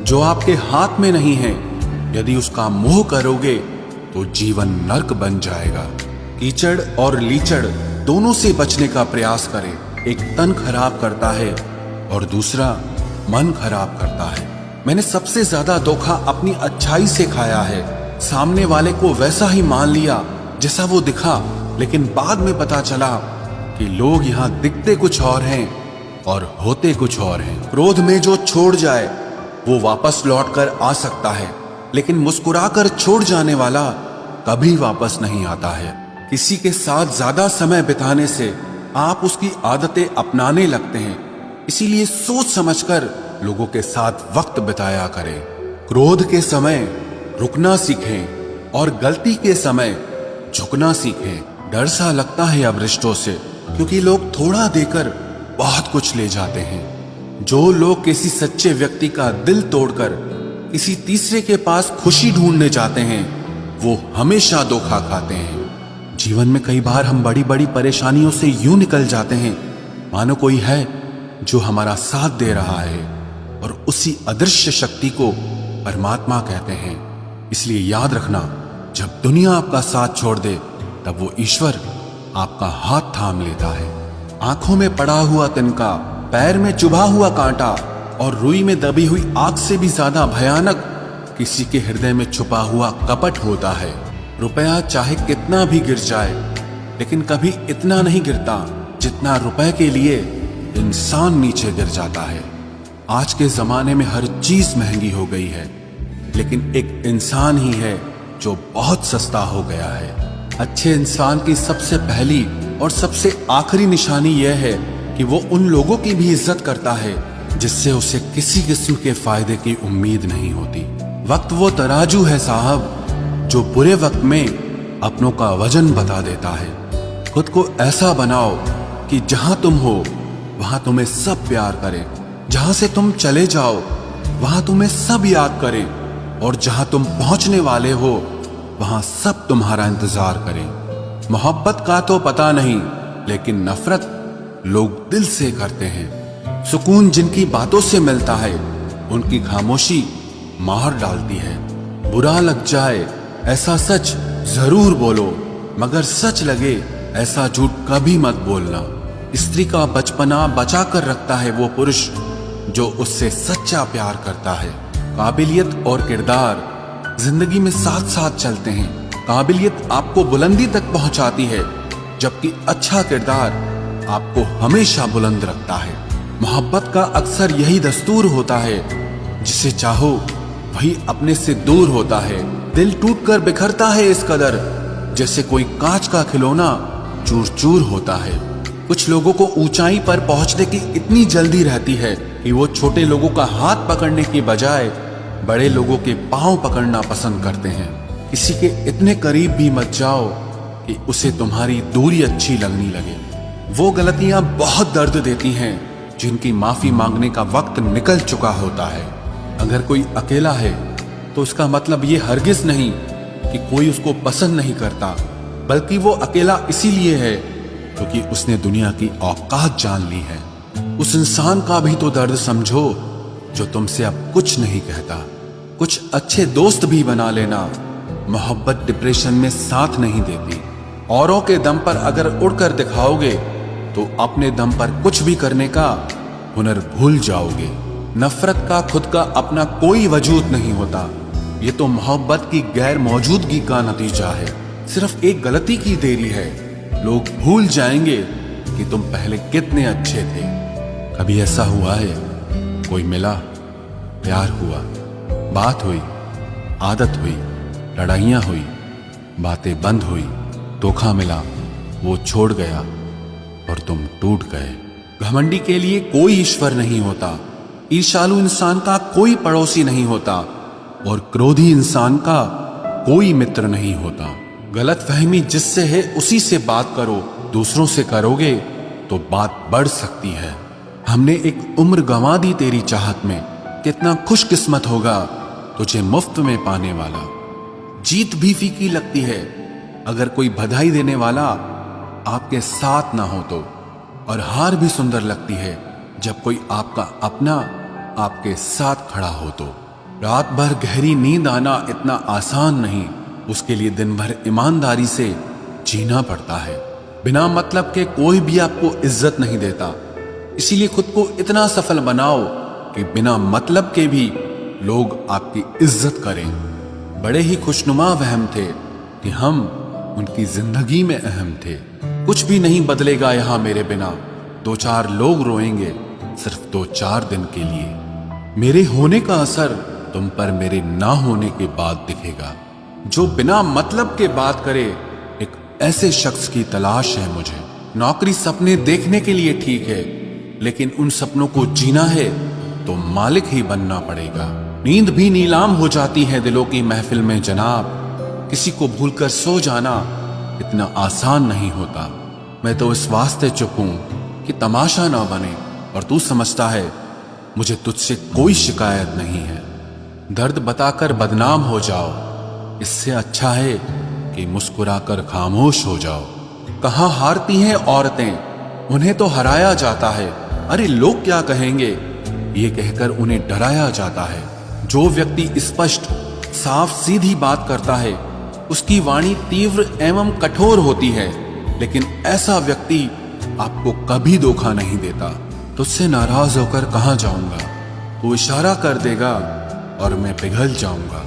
जो आपके हाथ में नहीं है, यदि उसका मोह करोगे तो जीवन नर्क बन जाएगा। कीचड़ और लीचड़ दोनों से बचने का प्रयास करें। एक तन खराब करता है और दूसरा मन खराब करता है। मैंने सबसे ज्यादा धोखा अपनी अच्छाई से खाया है। सामने वाले को वैसा ही मान लिया जैसा वो दिखा, लेकिन बाद में पता चला कि लोग यहाँ दिखते कुछ और हैं और होते कुछ और हैं। क्रोध में जो छोड़ जाए वो वापस लौट कर आ सकता है, लेकिन मुस्कुराकर छोड़ जाने वाला कभी वापस नहीं आता है। किसी के साथ ज्यादा समय बिताने से आप उसकी आदतें अपनाने लगते हैं, इसीलिए सोच समझकर लोगों के साथ वक्त बिताया करें। क्रोध के समय रुकना सीखें और गलती के समय झुकना सीखें। डर सा लगता है अब रिश्तों से, क्योंकि लोग थोड़ा देकर बहुत कुछ ले जाते हैं। जो लोग किसी सच्चे व्यक्ति का दिल तोड़कर किसी तीसरे के पास खुशी ढूंढने जाते हैं, वो हमेशा धोखा खाते हैं। जीवन में कई बार हम बड़ी बड़ी परेशानियों से यूं निकल जाते हैं मानो कोई है जो हमारा साथ दे रहा है, और उसी अदृश्य शक्ति को परमात्मा कहते हैं। इसलिए याद रखना, जब दुनिया आपका साथ छोड़ दे तब वो ईश्वर आपका हाथ थाम लेता है। आंखों में पड़ा हुआ तिनका, पैर में चुभा हुआ कांटा और रुई में दबी हुई आग से भी ज्यादा भयानक किसी के हृदय में छुपा हुआ कपट होता है। रुपया चाहे कितना भी गिर जाए, लेकिन कभी इतना नहीं गिरता जितना रुपए के लिए इंसान नीचे गिर जाता है। आज के जमाने में हर चीज महंगी हो गई है, लेकिन एक इंसान ही है जो बहुत सस्ता हो गया है। अच्छे इंसान की सबसे पहली और सबसे आखिरी निशानी यह है कि वो उन लोगों की भी इज्जत करता है जिससे उसे किसी किस्म के फायदे की उम्मीद नहीं होती। वक्त वो तराजू है साहब, जो बुरे वक्त में अपनों का वजन बता देता है। खुद को ऐसा बनाओ कि जहां तुम हो वहां तुम्हें सब प्यार करें, जहां से तुम चले जाओ वहां तुम्हें सब याद करें, और जहां तुम पहुंचने वाले हो वहां सब तुम्हारा इंतजार करें। मोहब्बत का तो पता नहीं, लेकिन नफरत लोग दिल से करते हैं। सुकून जिनकी बातों से मिलता है, उनकी खामोशी मार डालती है। बुरा लग जाए ऐसा सच जरूर बोलो, मगर सच लगे ऐसा झूठ कभी मत बोलना। स्त्री का बचपना बचा कर रखता है वो पुरुष जो उससे सच्चा प्यार करता है। काबिलियत और किरदार जिंदगी में साथ साथ चलते हैं। काबिलियत आपको बुलंदी तक पहुंचाती है, जबकि अच्छा किरदार आपको हमेशा बुलंद रखता है। मोहब्बत का अक्सर यही दस्तूर होता है, जिसे चाहो वही अपने से दूर होता है। दिल टूटकर बिखरता है इस कदर, जैसे कोई कांच का खिलौना चूर चूर होता है। कुछ लोगों को ऊंचाई पर पहुंचने की इतनी जल्दी रहती है कि वो छोटे लोगों का हाथ पकड़ने की बजाय बड़े लोगों के पांव पकड़ना पसंद करते हैं। किसी के इतने करीब भी मत जाओ कि उसे तुम्हारी दूरी अच्छी लगने लगे। वो गलतियां बहुत दर्द देती हैं जिनकी माफी मांगने का वक्त निकल चुका होता है। अगर कोई अकेला है तो उसका मतलब ये हरगिज नहीं कि कोई उसको पसंद नहीं करता, बल्कि वो अकेला इसीलिए है क्योंकि उसने दुनिया की औकात जान ली है। उस इंसान का भी तो दर्द समझो जो तुमसे अब कुछ नहीं कहता। कुछ अच्छे दोस्त भी बना लेना। मोहब्बत डिप्रेशन में साथ नहीं देती। औरों के दम पर अगर उड़कर दिखाओगे तो अपने दम पर कुछ भी करने का हुनर भूल जाओगे। नफरत का खुद का अपना कोई वजूद नहीं होता, ये तो मोहब्बत की गैर मौजूदगी का नतीजा है। सिर्फ एक गलती की देरी है, लोग भूल जाएंगे कि तुम पहले कितने अच्छे थे। कभी ऐसा हुआ है, कोई मिला, प्यार हुआ, बात हुई, आदत हुई, लड़ाइयां हुई, बातें बंद हुई, धोखा मिला, वो छोड़ गया और तुम टूट गए। घमंडी के लिए कोई ईश्वर नहीं होता, ईर्ष्यालु इंसान का कोई पड़ोसी नहीं होता, और क्रोधी इंसान का कोई मित्र नहीं होता। गलतफहमी जिससे है उसी से बात करो, दूसरों से करोगे तो बात बढ़ सकती है। हमने एक उम्र गंवा दी तेरी चाहत में, कितना खुशकिस्मत होगा तुझे मुफ्त में पाने वाला। जीत भी फीकी लगती है अगर कोई बधाई देने वाला आपके साथ ना हो तो, और हार भी सुंदर लगती है जब कोई आपका अपना आपके साथ खड़ा हो तो। रात भर गहरी नींद आना इतना आसान नहीं, उसके लिए दिन भर ईमानदारी से जीना पड़ता है। बिना मतलब के कोई भी आपको इज्जत नहीं देता, इसीलिए खुद को इतना सफल बनाओ कि बिना मतलब के भी लोग आपकी इज्जत करें। बड़े ही खुशनुमा वहम थे कि हम उनकी जिंदगी में अहम थे। कुछ भी नहीं बदलेगा यहां मेरे बिना, 2-4 लोग रोएंगे सिर्फ 2-4 दिन के लिए। मेरे होने का असर तुम पर मेरे ना होने के बाद दिखेगा। जो बिना मतलब के बात करे, एक ऐसे शख्स की तलाश है मुझे। नौकरी सपने देखने के लिए ठीक है, लेकिन उन सपनों को जीना है तो मालिक ही बनना पड़ेगा। नींद भी नीलाम हो जाती है दिलों की महफिल में जनाब। किसी को भूलकर सो जाना इतना आसान नहीं होता। मैं तो इस वास्ते चुप हूं कि तमाशा ना बने, और तू समझता है मुझे तुझसे कोई शिकायत नहीं है। दर्द बताकर बदनाम हो जाओ, इससे अच्छा है कि मुस्कुराकर खामोश हो जाओ। कहां हारती हैं औरतें, उन्हें तो हराया जाता है। अरे लोग क्या कहेंगे, ये कहकर उन्हें डराया जाता है। जो व्यक्ति स्पष्ट साफ सीधी बात करता है, उसकी वाणी तीव्र एवं कठोर होती है, लेकिन ऐसा व्यक्ति आपको कभी धोखा नहीं देता। तुझसे नाराज होकर कहां जाऊंगा, तू इशारा कर देगा और मैं पिघल जाऊंगा।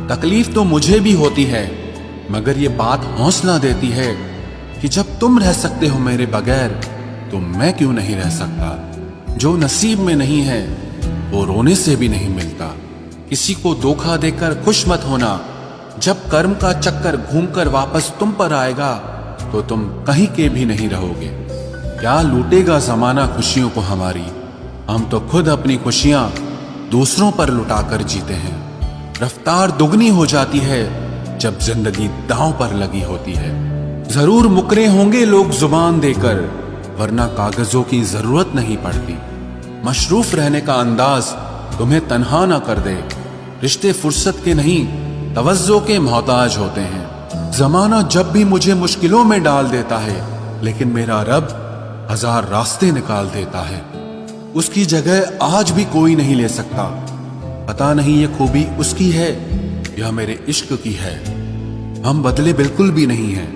तकलीफ तो मुझे भी होती है, मगर ये बात हौसला देती है कि जब तुम रह सकते हो मेरे बगैर, तो मैं क्यों नहीं रह सकता। जो नसीब में नहीं है वो रोने से भी नहीं मिलता। किसी को धोखा देकर खुश मत होना। जब कर्म का चक्कर घूमकर वापस तुम पर आएगा, तो तुम कहीं के भी नहीं रहोगे। क्या लूटेगा जमाना खुशियों को हमारी, हम तो खुद अपनी खुशियां दूसरों पर लुटाकर जीते हैं। रफ्तार दुगनी हो जाती है जब जिंदगी दांव पर लगी होती है। जरूर मुकरे होंगे लोग जुबान देकर, वरना कागजों की जरूरत नहीं पड़ती। मशरूफ रहने का अंदाज तुम्हें तन्हा ना कर दे। रिश्ते फुर्सत के नहीं, तवज्जो के मोहताज होते हैं। जमाना जब भी मुझे मुश्किलों में डाल देता है, लेकिन मेरा रब 1000 रास्ते निकाल देता है। उसकी जगह आज भी कोई नहीं ले सकता। पता नहीं ये खूबी उसकी है या मेरे इश्क की है। हम बदले बिल्कुल भी नहीं हैं,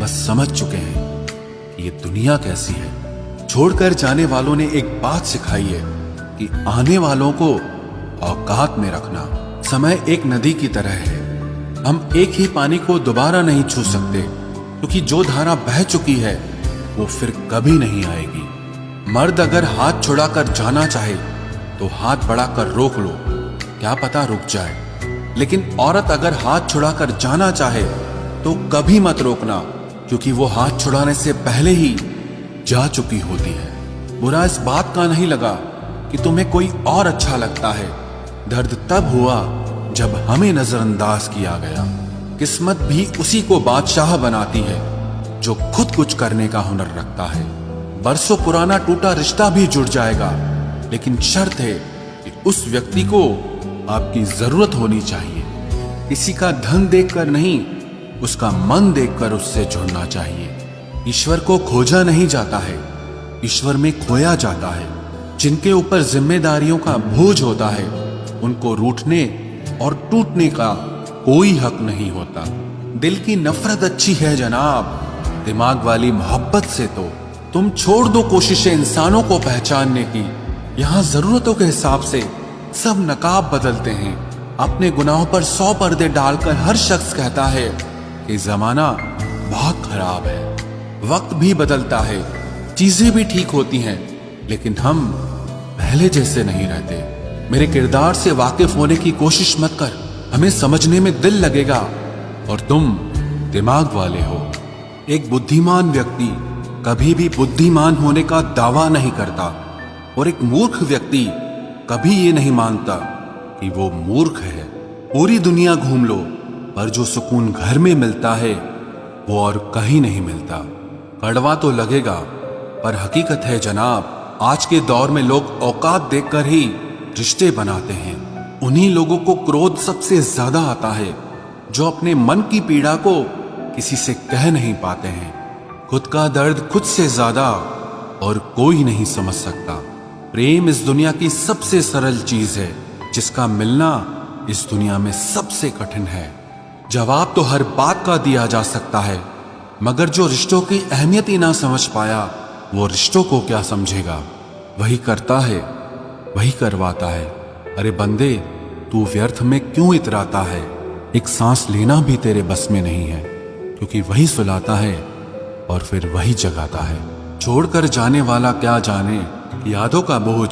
बस समझ चुके हैं कि ये दुनिया कैसी है। छोड़कर जाने वालों ने एक बात सिखाई है कि आने वालों को औकात में रखना। समय एक नदी की तरह है, हम एक ही पानी को दोबारा नहीं छू सकते, क्योंकि जो धारा बह चुकी है वो फिर कभी नहीं आएगी। मर्द अगर हाथ छुड़ाकर जाना चाहे तो हाथ बढ़ाकर रोक लो, क्या पता रुक जाए। लेकिन औरत अगर हाथ छुड़ाकर जाना चाहे तो कभी मत रोकना, क्योंकि वो हाथ छुड़ाने से पहले ही जा चुकी होती है। बुरा इस बात का नहीं लगा कि तुम्हें कोई और अच्छा लगता है। दर्द तब हुआ जब हमें नजरअंदाज किया गया। किस्मत भी उसी को बादशाह बनाती है जो खुद कुछ करने का हुनर रखता है। बरसों पुराना टूटा रिश्ता भी जुड़ जाएगा, लेकिन शर्त है कि उस व्यक्ति को आपकी जरूरत होनी चाहिए। किसी का धन देखकर नहीं, उसका मन देखकर उससे जुड़ना चाहिए। ईश्वर को खोजा नहीं जाता है, ईश्वर में खोया जाता है। जिनके ऊपर जिम्मेदारियों का बोझ होता है, उनको रूठने और टूटने का कोई हक नहीं होता। दिल की नफरत अच्छी है जनाब, दिमाग वाली मोहब्बत से तो तुम छोड़ दो कोशिशें इंसानों को पहचानने की। यहाँ जरूरतों के हिसाब से सब नकाब बदलते हैं। अपने गुनाहों पर 100 पर्दे डालकर हर शख्स कहता है कि जमाना बहुत खराब है। वक्त भी बदलता है, चीजें भी ठीक होती हैं, लेकिन हम पहले जैसे नहीं रहते। मेरे किरदार से वाकिफ होने की कोशिश मत कर, हमें समझने में दिल लगेगा और तुम दिमाग वाले हो। एक बुद्धिमान व्यक्ति कभी भी बुद्धिमान होने का दावा नहीं करता, और एक मूर्ख व्यक्ति कभी ये नहीं मानता कि वो मूर्ख है। पूरी दुनिया घूम लो, पर जो सुकून घर में मिलता है वो और कहीं नहीं मिलता। कड़वा तो लगेगा, पर हकीकत है जनाब। आज के दौर में लोग औकात देखकर ही रिश्ते बनाते हैं। उन्हीं लोगों को क्रोध सबसे ज्यादा आता है जो अपने मन की पीड़ा को किसी से कह नहीं पाते हैं। खुद का दर्द खुद से ज्यादा और कोई नहीं समझ सकता। प्रेम इस दुनिया की सबसे सरल चीज है, जिसका मिलना इस दुनिया में सबसे कठिन है। जवाब तो हर बात का दिया जा सकता है, मगर जो रिश्तों की अहमियत ही ना समझ पाया, वो रिश्तों को क्या समझेगा। वही करता है, वही करवाता है। अरे बंदे, तू व्यर्थ में क्यों इतराता है। एक सांस लेना भी तेरे बस में नहीं है, क्योंकि वही सुलाता है और फिर वही जगाता है। छोड़कर जाने वाला क्या जाने यादों का बोझ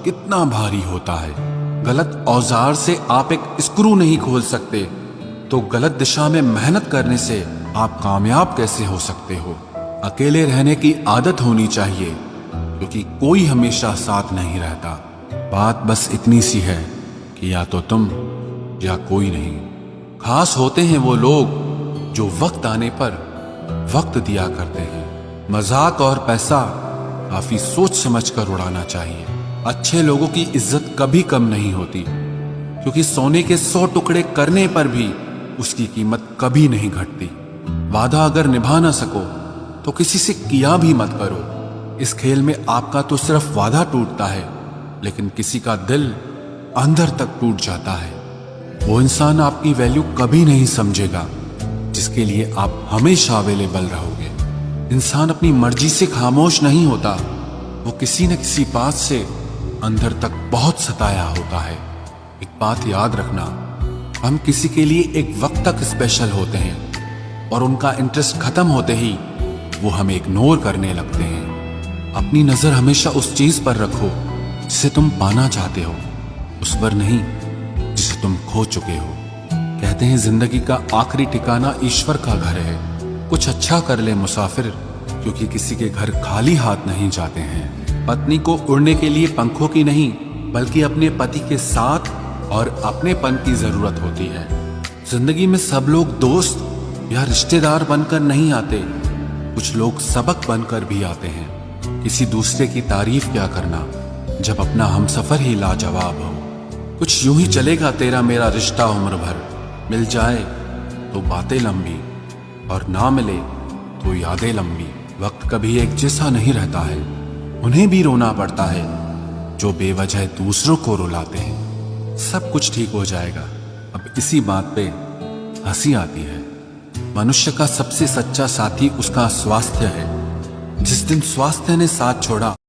कितना भारी होता है। गलत औजार से आप एक स्क्रू नहीं खोल सकते, तो गलत दिशा में मेहनत करने से आप कामयाब कैसे हो सकते हो। अकेले रहने की आदत होनी चाहिए, क्योंकि कोई हमेशा साथ नहीं रहता। बात बस इतनी सी है कि या तो तुम या कोई नहीं। खास होते हैं वो लोग जो वक्त आने पर वक्त दिया करते हैं। मजाक और पैसा काफी सोच समझ कर उड़ाना चाहिए। अच्छे लोगों की इज्जत कभी कम नहीं होती, क्योंकि सोने के 100 टुकड़े करने पर भी उसकी कीमत कभी नहीं घटती। वादा अगर निभा ना सको तो किसी से किया भी मत करो। इस खेल में आपका तो सिर्फ वादा टूटता है, लेकिन किसी का दिल अंदर तक टूट जाता है। वो इंसान आपकी वैल्यू कभी नहीं समझेगा जिसके लिए आप हमेशा अवेलेबल रहोगे। इंसान अपनी मर्जी से खामोश नहीं होता, वो किसी न किसी बात से अंदर तक बहुत सताया होता है। एक बात याद रखना, हम किसी के लिए एक वक्त तक स्पेशल होते हैं और उनका इंटरेस्ट खत्म होते ही वो हमें इग्नोर करने लगते हैं। अपनी नजर हमेशा उस चीज पर रखो जिसे तुम पाना चाहते हो, उस पर नहीं जिसे तुम खो चुके हो। कहते हैं जिंदगी का आखिरी ठिकाना ईश्वर का घर है। कुछ अच्छा कर ले मुसाफिर, क्योंकि किसी के घर खाली हाथ नहीं जाते हैं। पत्नी को उड़ने के लिए पंखों की नहीं, बल्कि अपने पति के साथ और अपनेपन की जरूरत होती है। जिंदगी में सब लोग दोस्त या रिश्तेदार बनकर नहीं आते, कुछ लोग सबक बनकर भी आते हैं। किसी दूसरे की तारीफ क्या करना जब अपना हमसफर ही लाजवाब हो। कुछ यूं ही चलेगा तेरा मेरा रिश्ता उम्र भर, मिल जाए तो बातें लंबी और ना मिले तो यादें लंबी। वक्त कभी एक जैसा नहीं रहता है, उन्हें भी रोना पड़ता है जो बेवजह दूसरों को रुलाते हैं। सब कुछ ठीक हो जाएगा। अब इसी बात पे हंसी आती है। मनुष्य का सबसे सच्चा साथी उसका स्वास्थ्य है। जिस दिन स्वास्थ्य ने साथ छोड़ा